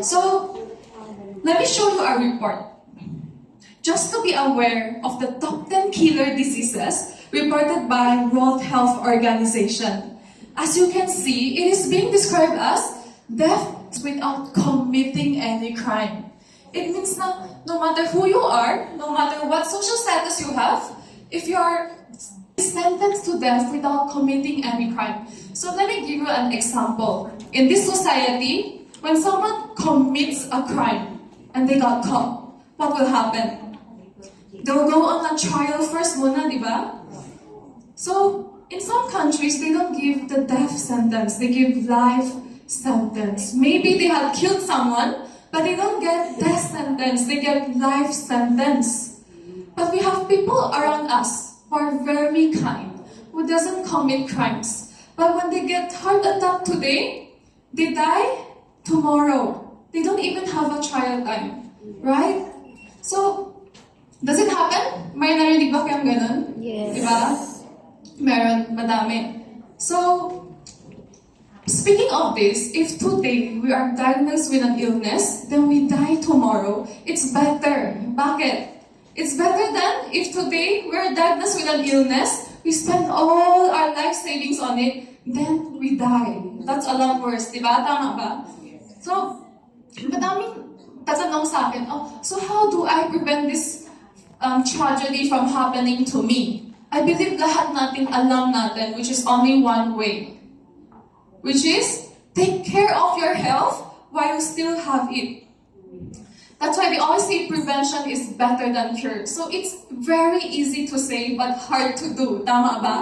So, let me show you a report. Just to be aware of the top 10 killer diseases reported by World Health Organization. As you can see, it is being described as death without committing any crime. It means na no matter who you are, no matter what social status you have, if you are sentenced to death without committing any crime. So let me give you an example. In this society, when someone commits a crime and they got caught, what will happen? They will go on a trial first muna, di ba? So, in some countries, they don't give the death sentence. They give life sentence. Maybe they have killed someone, but they don't get death sentence. They get life sentence. But we have people around us who are very kind, who doesn't commit crimes. But when they get heart attack today, they die tomorrow. They don't even have a trial time. Right? So, does it happen? May narinig ba kayong ganun? Yes. Diba? Meron, madami. So, speaking of this, if today we are diagnosed with an illness, then we die tomorrow, it's better. Bakit? It's better than if today we are diagnosed with an illness, we spend all our life savings on it, then we die. That's a lot worse, diba? Tama ba? So, madaming tatanong sa akin, so how do I prevent this tragedy from happening to me? I believe lahat natin alam natin, which is only one way. Which is, take care of your health while you still have it. That's why they always say prevention is better than cure. So it's very easy to say, but hard to do. Tama ba?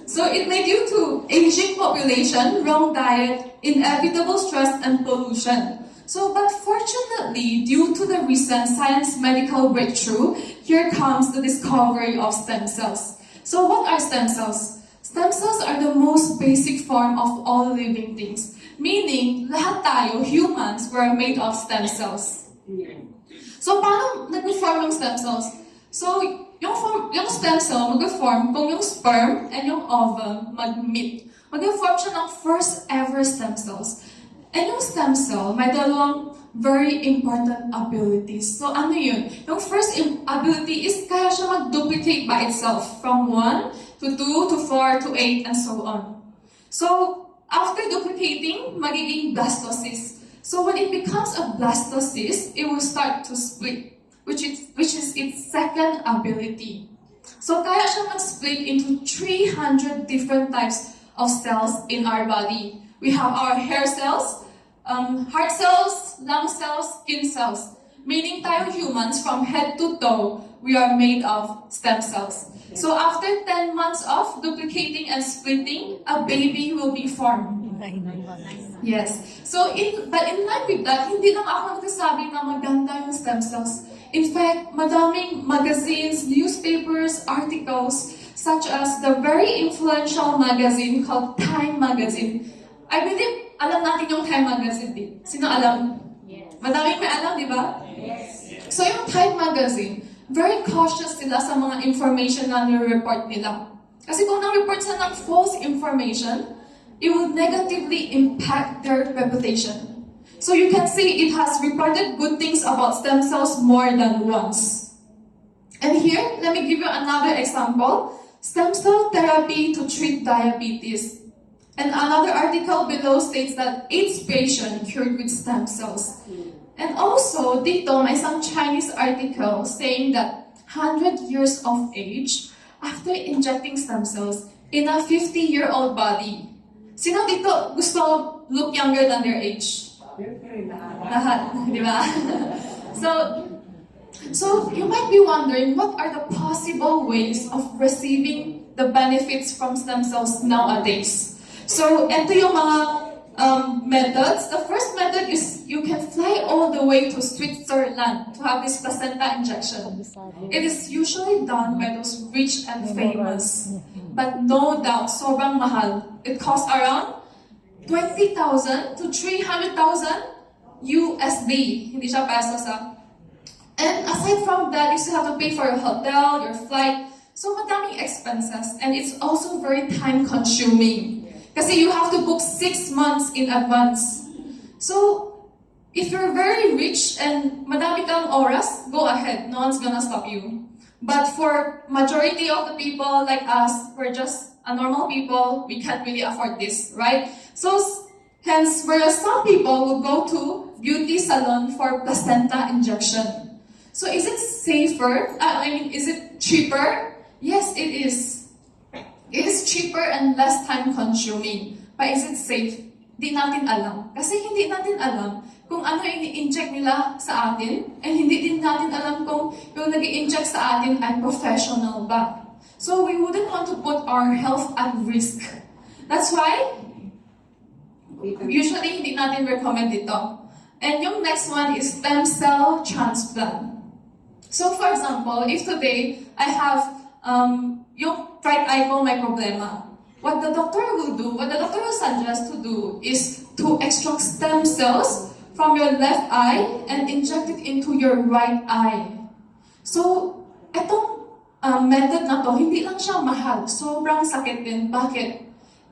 So it may due to aging population, wrong diet, inevitable stress, and pollution. So, but fortunately, due to the recent science medical breakthrough, here comes the discovery of stem cells. So what are stem cells? Stem cells are the most basic form of all living things. Meaning, lahat tayo, humans, were made of stem cells. So, paano nag-form yung stem cells? So, yung stem cell mag-form kung yung sperm and yung ovum mag-meet. Mag-form siya ng first ever stem cells. And yung stem cell, may dalawang very important abilities. So ano yun? Yung first ability is kaya siya mag-duplicate by itself from 1 to 2 to 4 to 8 and so on. So after duplicating, magiging blastocyst. So when it becomes a blastocyst, it will start to split, which is its second ability. So kaya siya mag-split into 300 different types of cells in our body. We have our hair cells, heart cells, lung cells, skin cells. Meaning tayo humans, from head to toe, we are made of stem cells. So after 10 months of duplicating and splitting, a baby will be formed. Yes. So, but in line with that, hindi lang ako nagsasabi na maganda yung stem cells. In fact, madaming magazines, newspapers, articles, such as the very influential magazine called Time Magazine. I believe, alam natin yung Time Magazine din. Sino alam? Yes. Madaming may alam, di ba? Yes. So yung Time Magazine, very cautious sila sa mga information na nire-report nila. Kasi kung na-report sila ng false information, it would negatively impact their reputation. So you can see it has reported good things about stem cells more than once. And here, let me give you another example. Stem cell therapy to treat diabetes. And another article below states that AIDS patient cured with stem cells. And also, dito may isang Chinese article saying that 100 years of age after injecting stem cells in a 50-year-old body. Sino dito gusto look younger than their age? Lahat, di ba? So you might be wondering, what are the possible ways of receiving the benefits from stem cells nowadays? So, ito yung mga methods. The first method is you can fly all the way to Switzerland to have this placenta injection. It is usually done by those rich and famous. But no doubt, sobrang mahal. It costs around 20,000 to 300,000 USD. Hindi siya pesos, And aside from that, you still have to pay for your hotel, your flight. So, madaming expenses. And it's also very time-consuming. Kasi you have to book 6 months in advance. So, if you're very rich and madami kang oras, go ahead. No one's gonna stop you. But for majority of the people like us, we're just a normal people, we can't really afford this, right? So, hence, whereas some people will go to beauty salon for placenta injection. So is it safer? Is it cheaper? Yes, it is. It is cheaper and less time consuming. But is it safe? Di natin alam. Kasi hindi natin alam kung ano ini-inject nila sa atin, and hindi din natin alam kung yung nag-i-inject sa atin ay professional ba. So we wouldn't want to put our health at risk. That's why, usually hindi natin recommend ito. And yung next one is stem cell transplant. So for example, if today I have yung right eye ko may problema, what the doctor will suggest to do is to extract stem cells from your left eye and inject it into your right eye. So, etong method na to, hindi lang siya mahal. Sobrang sakit din. Bakit?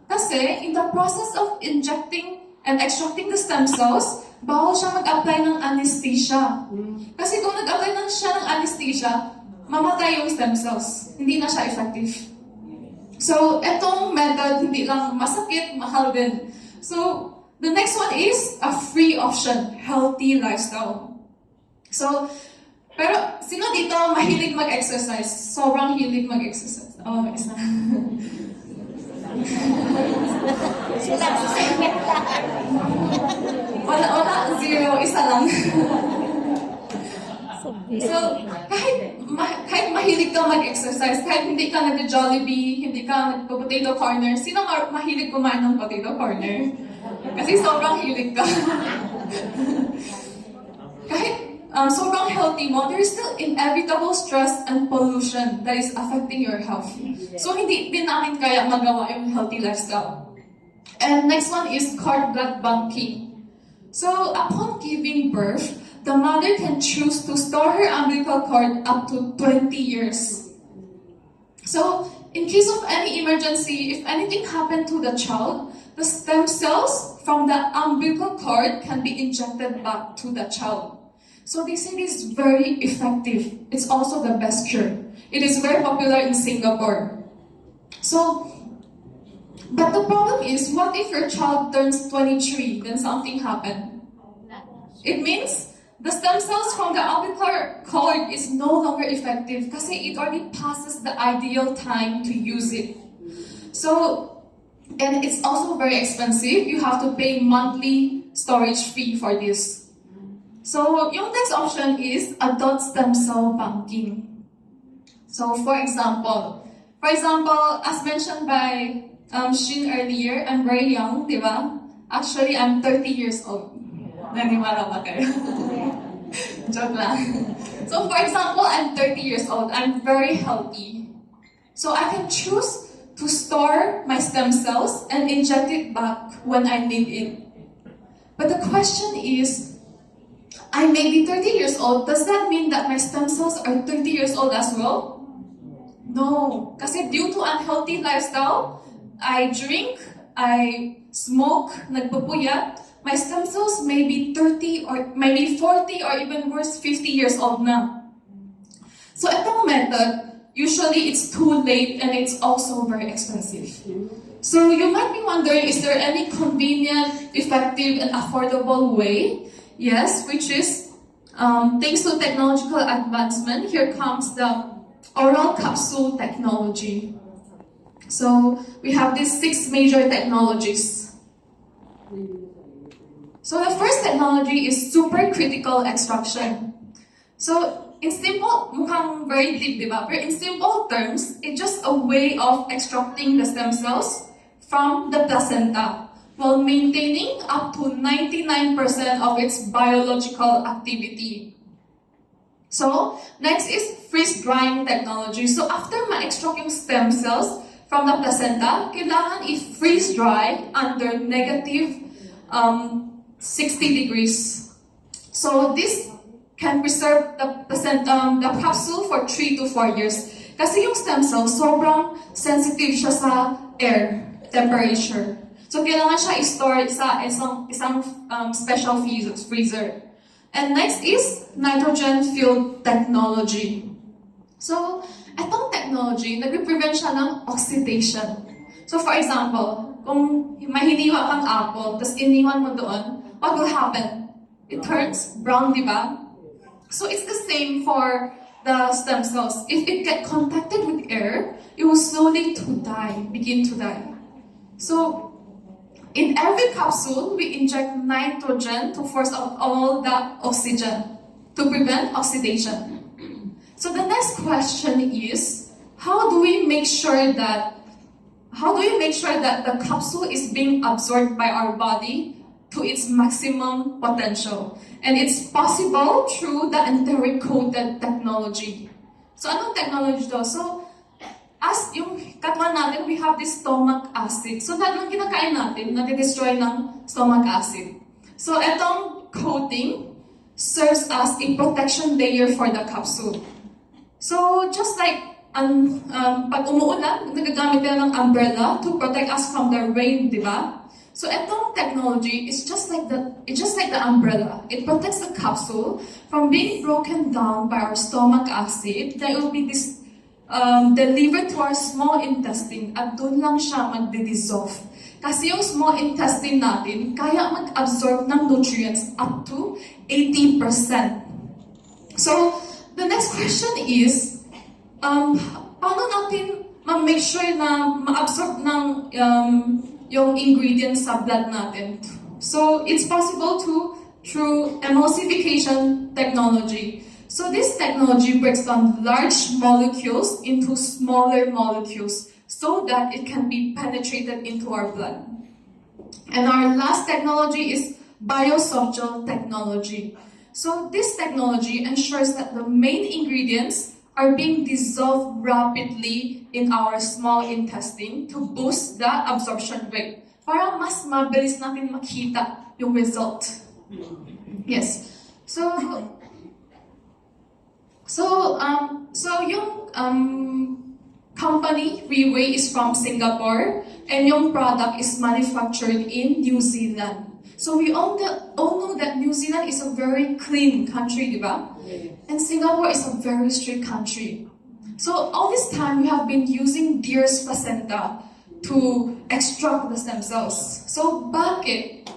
Kasi, in the process of injecting and extracting the stem cells, bawal siya mag-apply ng anesthesia. Kasi kung nag-apply lang siya ng anesthesia, mamatay yung stem cells. Hindi na siya effective. So, etong method, hindi lang masakit, mahal din. So, the next one is a free option, healthy lifestyle. So, pero sino dito mahilig mag-exercise? Sobrang hilig mag-exercise. Oh, isa. wala, zero, isa lang. So, kahit mahilig ka mag-exercise, kahit hindi ka nag-Jollibee, hindi ka nag-potato corner, sino mahilig kumain ng potato corner? Kasi sobrang hilig ka. Kahit sobrang healthy mo, there is still inevitable stress and pollution that is affecting your health. So, hindi din namin kaya magawa yung healthy lifestyle. And next one is cord blood banking. So, upon giving birth, the mother can choose to store her umbilical cord up to 20 years. So, in case of any emergency, if anything happened to the child, the stem cells from the umbilical cord can be injected back to the child. So they say this is very effective. It's also the best cure. It is very popular in Singapore. So, but the problem is, what if your child turns 23, then something happened? It means the stem cells from the umbilical cord is no longer effective because it already passes the ideal time to use it. So, and it's also very expensive. You have to pay monthly storage fee for this. So, yung next option is adult stem cell banking. So, for example, as mentioned by Shin earlier, I'm very young, di ba? Actually, I'm 30 years old. Naniwala ba kayo? Joke lang. So, for example, I'm 30 years old. I'm very healthy. So, I can choose to store my stem cells and inject it back when I need it. But the question is, I may be 30 years old. Does that mean that my stem cells are 30 years old as well? No. Kasi due to unhealthy lifestyle, I drink, I smoke, nagpupuyat, my stem cells may be 30 or maybe 40 or even worse, 50 years old na. So itong method, usually it's too late and it's also very expensive. So you might be wondering, is there any convenient, effective, and affordable way? Yes, which is, thanks to technological advancement, here comes the oral capsule technology. So we have these 6 major technologies. So the first technology is supercritical extraction. So in simple, mukhang very deep, diba? But in simple terms, it's just a way of extracting the stem cells from the placenta while maintaining up to 99% of its biological activity. So next is freeze-drying technology. So after ma-extract yung stem cells from the placenta, kailangan i-freeze dry under negative 60 degrees. So this can preserve the capsule for 3 to 4 years. Kasi yung stem cell, sobrang sensitive siya sa air temperature. So, kailangan siya i-store sa isang special freezer. And next is nitrogen-filled technology. So, itong technology, nag-prevent siya ng oxidation. So, for example, kung may hiniwa kang apple, tapos iniwan mo doon, what will happen? It turns brown, di ba? So, it's the same for the stem cells. If it get contacted with air, it will slowly begin to die. So, in every capsule, we inject nitrogen to force out all the oxygen to prevent oxidation. So the next question is, how do we make sure that the capsule is being absorbed by our body to its maximum potential? And it's possible through the enteric-coated technology. So anong technology to? So as yung katawan natin, we have this stomach acid. So lahat ng kinakain natin, nade-destroy ng stomach acid. So etong coating serves as a protection layer for the capsule. So just like pag umuulan, nagagamit tayo ng umbrella to protect us from the rain, di ba? So etong technology is just like the umbrella. It protects the capsule from being broken down by our stomach acid. That will be delivered to our small intestine at doon lang siya magdi-dissolve. Kasi yung small intestine natin, kaya mag-absorb ng nutrients up to 80%. So, the next question is, paano natin ma-make sure na ma-absorb ng yung ingredients sa blood natin? So, it's possible through emulsification technology. So this technology breaks down large molecules into smaller molecules so that it can be penetrated into our blood. And our last technology is biosoftgel technology. So this technology ensures that the main ingredients are being dissolved rapidly in our small intestine to boost the absorption rate para mas mabilis natin makita yung result. Yes. So yung company, Reway, is from Singapore, and yung product is manufactured in New Zealand. So we all know that New Zealand is a very clean country, di ba? And Singapore is a very strict country. So all this time, we have been using deer's placenta to extract the stem cells. So bakit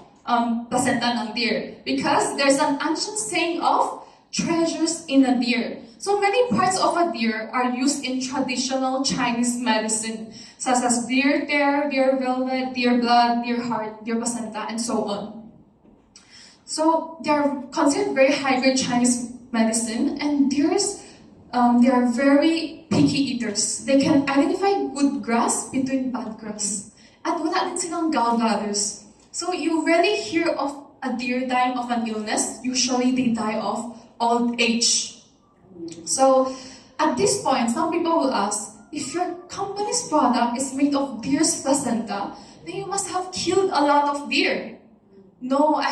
placenta ng deer? Because there's an ancient saying of treasures in a deer. So many parts of a deer are used in traditional Chinese medicine, such as deer hair, deer velvet, deer blood, deer heart, deer placenta, and so on. So they are considered very high-grade Chinese medicine, and deers, they are very picky eaters. They can identify good grass between bad grass. At wala din silang gallbladders. So you rarely hear of a deer dying of an illness. Usually they die of old age. So, at this point, some people will ask, if your company's product is made of deer's placenta, then you must have killed a lot of deer. No, I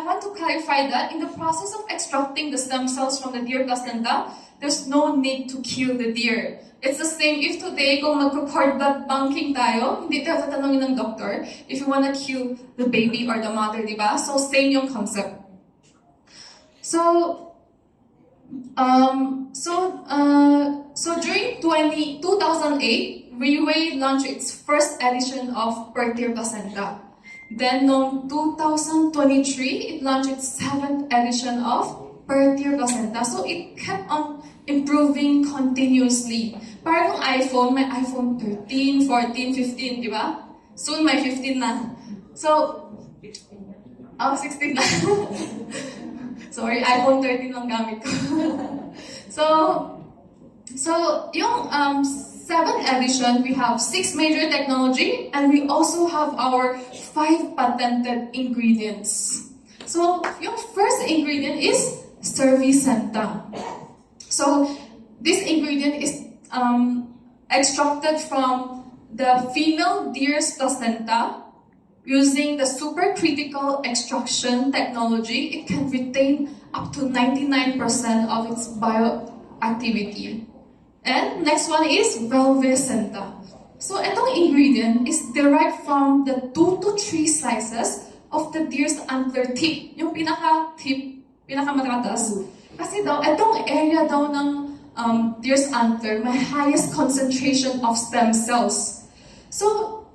want to clarify that in the process of extracting the stem cells from the deer placenta, there's no need to kill the deer. It's the same if today, kung mag-cord blood banking tayo, hindi tayo tatanungin ng doctor if you wanna kill the baby or the mother, di ba? So, same yung concept. So during 2008, Reway launched its first edition of Per Deer Placenta. Then, noong 2023, it launched its 7th edition of Per Deer Placenta. So it kept on improving continuously. Parang iPhone, may iPhone 13, 14, 15, di ba? Soon may 15 na. So, 16 na. Sorry, iPhone 13 lang gamit ko. So yung 7th edition, we have 6 major technology, and we also have our 5 patented ingredients. So yung first ingredient is Cervicenta. So this ingredient is extracted from the female deer's placenta. Using the supercritical extraction technology, it can retain up to 99% of its bioactivity. And next one is Velvicenta. So, itong ingredient is derived from the 2 to 3 slices of the deer's antler tip. Yung pinaka-tip, pinaka-matatas. Kasi daw, itong area daw ng deer's antler may highest concentration of stem cells. So,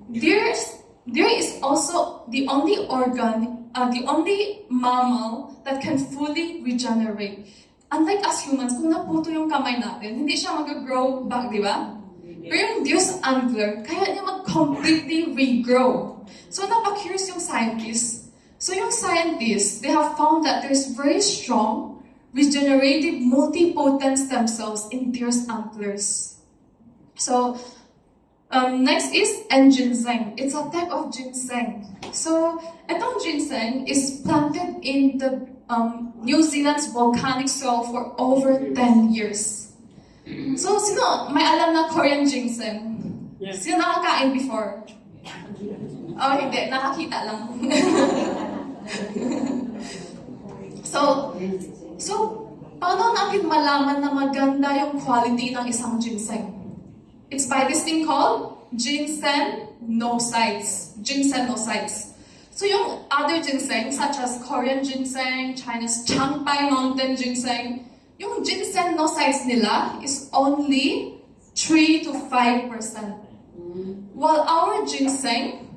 deer is also the only organ, the only mammal that can fully regenerate. Unlike us humans, kung naputo yung kamay natin, hindi siya mag-grow back, di ba? Pero yung deer's antler, kaya niya mag-completely regrow. So, napaka-curious yung scientists. So, yung scientists, they have found that there's very strong, regenerative, multipotent stem cells in deer's antlers. So, next is ginseng. It's a type of ginseng. So, itong ginseng is planted in the New Zealand's volcanic soil for over 10 years. So, sino may alam na Korean ginseng? Yes. Sino nakakain before? Oh, hindi. Nakakita lang. So, paano natin malaman na maganda yung quality ng isang ginseng? It's by this thing called ginsenosides. Ginsenosides. So yung other ginseng, such as Korean ginseng, China's Changpai Mountain ginseng, yung ginsenosides nila is only 3 to 5%. While our ginseng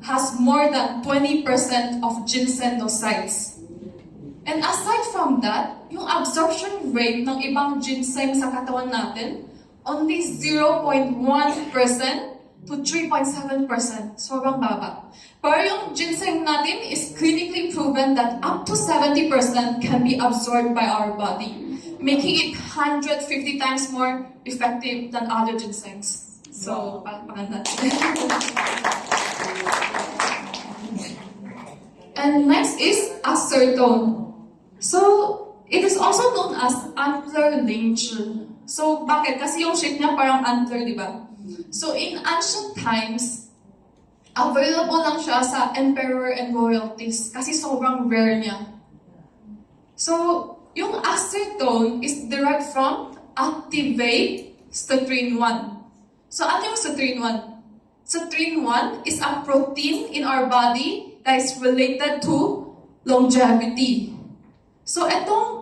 has more than 20% of ginsenosides. And aside from that, yung absorption rate ng ibang ginseng sa katawan natin, only 0.1% to 3.7%. Sobrang baba. Pero yung ginseng natin is clinically proven that up to 70% can be absorbed by our body, making it 150 times more effective than other ginsengs. So, pakanda. And next is acetone. So, it is also known as antler linger. So, bakit? Kasi yung shape niya parang antler, di ba? So, in ancient times, available lang siya sa emperor and royalties kasi sobrang rare niya. So, yung acetone is derived from activate citrine 1. So, ano yung citrine 1? Citrine 1 is a protein in our body that is related to longevity. So, itong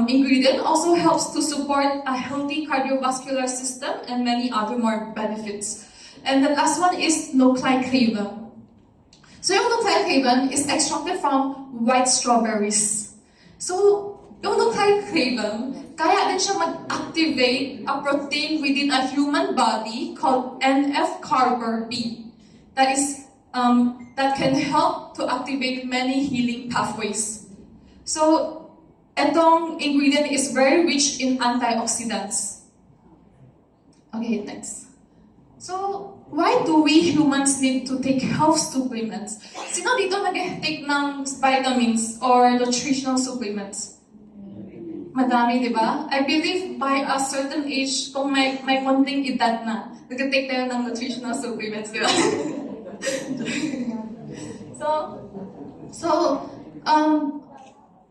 ingredient also helps to support a healthy cardiovascular system and many other more benefits. And the last one is nucleoclavan. So yung nucleoclavan is extracted from white strawberries. So yung nucleoclavan, kaya din siya mag-activate a protein within a human body called NF-κB that can help to activate many healing pathways. So itong ingredient is very rich in antioxidants. Okay, next. So, why do we humans need to take health supplements? Sino dito nag-take ng vitamins or nutritional supplements? Madami, di ba? I believe by a certain age, kung may konting edad na, nag-take tayo ng nutritional supplements, di ba?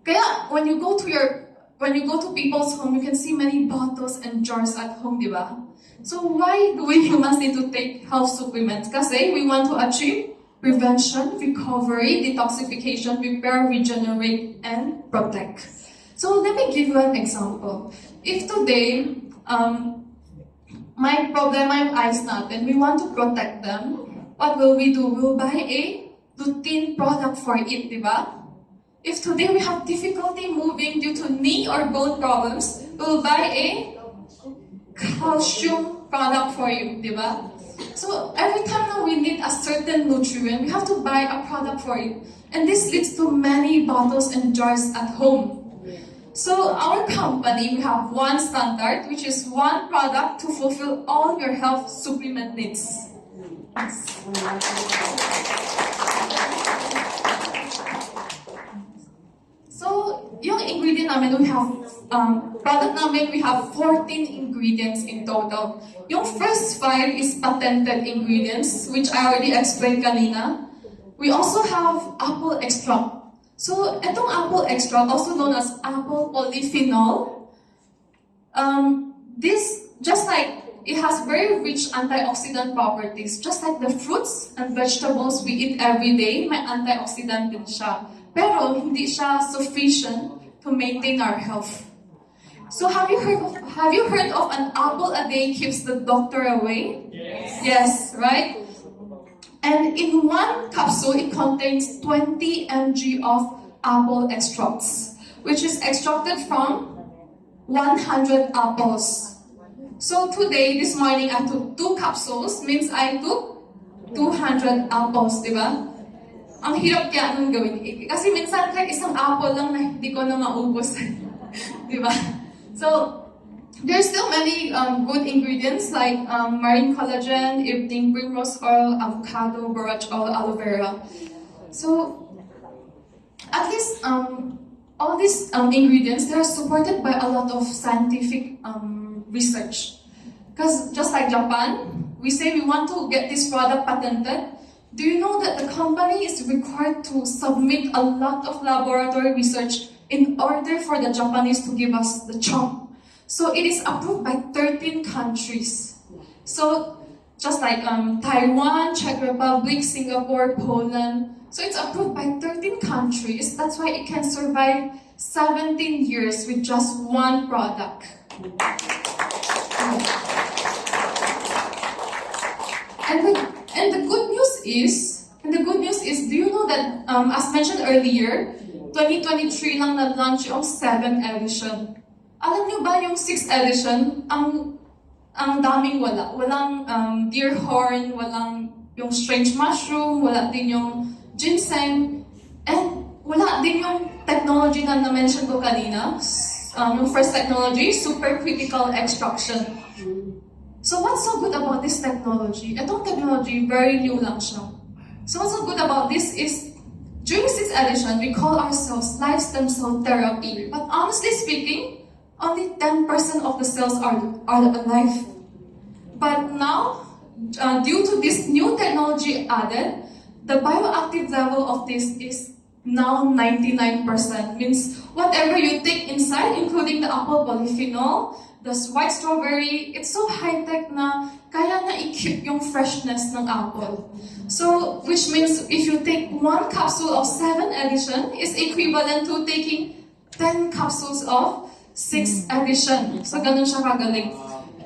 Kaya when you go to people's home, you can see many bottles and jars at home, di ba? So why do we humans need to take health supplements? Kasi we want to achieve prevention, recovery, detoxification, repair, regenerate, and protect. So let me give you an example. If today, may problema yung eyes natin, we want to protect them, what will we do? We'll buy a lutein product for it, di ba? If today we have difficulty moving due to knee or bone problems, we'll buy a calcium product for you, di ba? So every time that we need a certain nutrient, we have to buy a product for it. And this leads to many bottles and jars at home. So our company, we have one standard, which is one product to fulfill all your health supplement needs. So, yung ingredient namin, we have, product namin, we have 14 ingredients in total. Yung first 5 is patented ingredients, which I already explained kanina. We also have apple extract. So, itong apple extract, also known as apple polyphenol, this, just like it has very rich antioxidant properties. Just like the fruits and vegetables we eat every day, may antioxidant din siya. Pero hindi siya sufficient to maintain our health. So have you heard of an apple a day keeps the doctor away? Yes, right? And in one capsule, it contains 20 mg of apple extracts, which is extracted from 100 apples. So today, this morning, I took 2 capsules, means I took 200 apples, di ba? Ang hirap kaya nung gawin. Kasi minsan kahit isang apple lang na hindi ko na maubos. Di ba? So, there's still many good ingredients like marine collagen, evening primrose oil, avocado, borage oil, aloe vera. So, at least all these ingredients, they are supported by a lot of scientific research. Because just like Japan, we say we want to get this product patented. Do you know that the company is required to submit a lot of laboratory research in order for the Japanese to give us the chomp? So it is approved by 13 countries. So just like Taiwan, Czech Republic, Singapore, Poland. So it's approved by 13 countries. That's why it can survive 17 years with just one product. And the good news is, do you know that, as mentioned earlier, 2023 lang na-launch yung 7th edition. Alam niyo ba yung 6th edition, ang daming wala. Walang deer horn, walang yung strange mushroom, wala din yung ginseng, and wala din yung technology na na-mention ko kanina. Yung first technology, supercritical extraction. So what's so good about this technology? Itong technology, very new lang siya. So what's so good about this is, during 6th edition, we call ourselves live stem cell therapy. But honestly speaking, only 10% of the cells are alive. But now, due to this new technology added, the bioactive level of this is now 99%. Means whatever you take inside, including the apple polyphenol, the white strawberry, it's so high-tech na kaya na i-keep yung freshness ng apple. So, which means if you take 1 capsule of 7th edition, is equivalent to taking 10 capsules of 6th edition. So, ganun siya kagaling.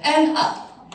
And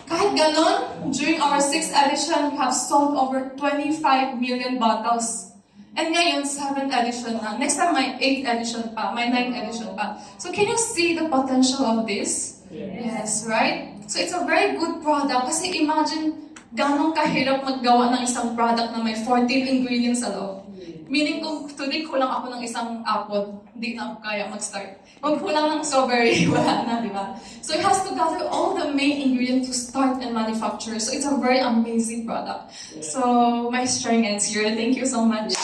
kahit ganun, during our 6th edition, we have sold over 25 million bottles. And ngayon, 7th edition na. Next time, may 8th edition pa, may 9th edition pa. So can you see the potential of this? Yes, right? So it's a very good product kasi imagine ganong kahirap maggawa ng isang product na may 14 ingredients sa loob. Meaning kung today kulang ako ng isang apple, hindi na ako kaya mag-start. Kung kulang ng strawberry, wala na, di ba? So it has to gather all the main ingredients to start and manufacture. So it's a very amazing product. So my sharing ends here. Thank you so much.